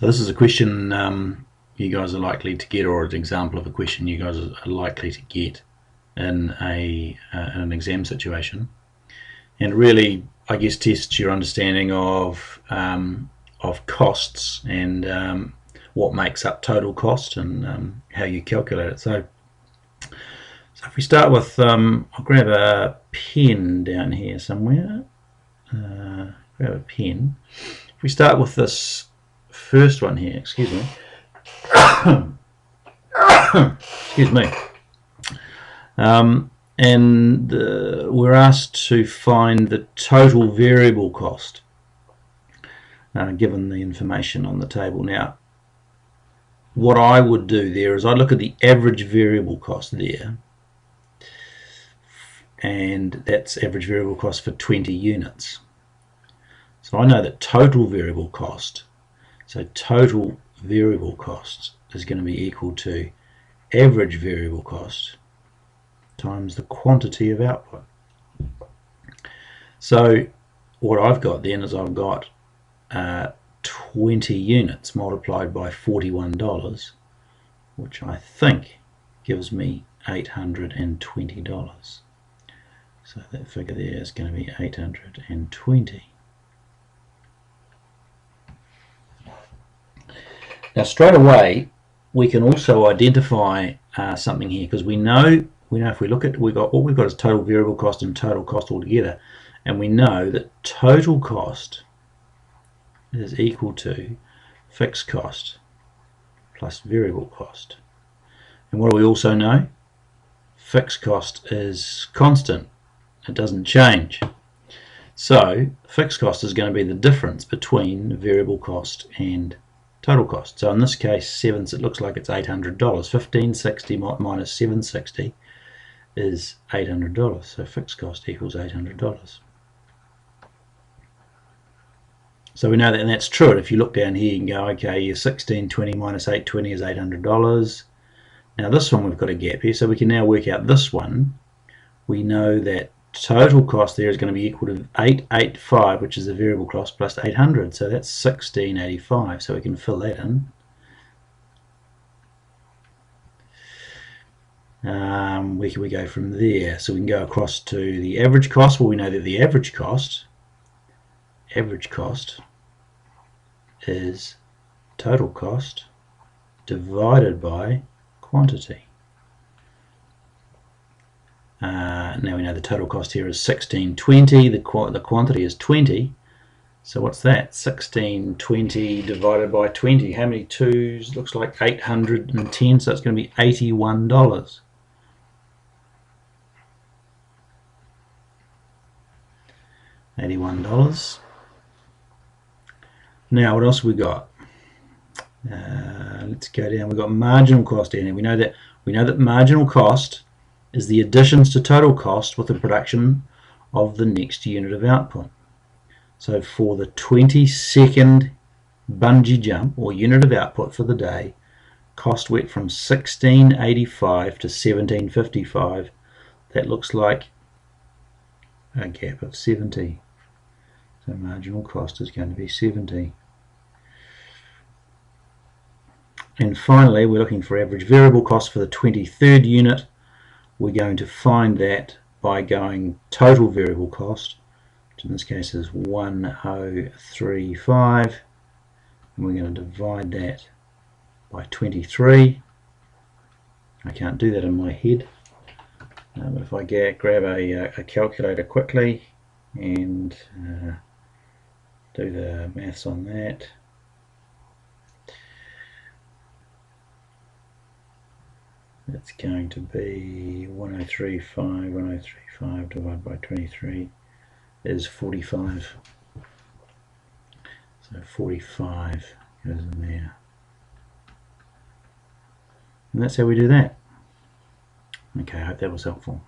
So this is a question you guys are likely to get, or an example of a question you guys are likely to get in an exam situation, and really, I guess, tests your understanding of costs and what makes up total cost and how you calculate it. So if we start with, I'll grab a pen down here somewhere. Grab a pen. If we start with this first one here, excuse me. Excuse me. And we're asked to find the total variable cost given the information on the table. Now, what I would do there is I'd look at the average variable cost there, and that's average variable cost for 20 units. So I know that total variable cost, so total variable cost is going to be equal to average variable cost times the quantity of output. So what I've got then is I've got 20 units multiplied by $41, which I think gives me $820. So that figure there is going to be 820. Now straight away we can also identify something here, because we know if we look at what we've got is total variable cost and total cost altogether, and we know that total cost is equal to fixed cost plus variable cost. And what do we also know? Fixed cost is constant. It doesn't change. So fixed cost is going to be the difference between variable cost and total cost. So in this case, it looks like it's $800. 1560 minus 760 is $800. So fixed cost equals $800. So we know that, and that's true. And if you look down here, you can go, okay, your 1620 minus 820 is $800. Now this one we've got a gap here, so we can now work out this one. We know that total cost there is going to be equal to 885, which is the variable cost, plus 800, so that's 1685. So we can fill that in. Where can we go from there? So we can go across to the average cost. Well, we know that the average cost is total cost divided by quantity. Now we know the total cost here is 1620, the quantity is 20, so what's that? 1620 divided by 20, how many twos? Looks like 810, so it's going to be $81. $81. Now what else have we got? Let's go down. We've got marginal cost in here. We know that marginal cost is the additions to total cost with the production of the next unit of output. So for the 20-second bungee jump, or unit of output for the day, cost went from 1685 to 1755. That looks like a gap of 70. So marginal cost is going to be 70. And finally, we're looking for average variable cost for the 23rd unit. We're going to find that by going total variable cost, which in this case is 1035, and we're going to divide that by 23. I can't do that in my head, but if I grab a calculator quickly and do the maths on that, it's going to be 1035 divided by 23 is 45. So 45 goes in there. And that's how we do that. Okay, I hope that was helpful.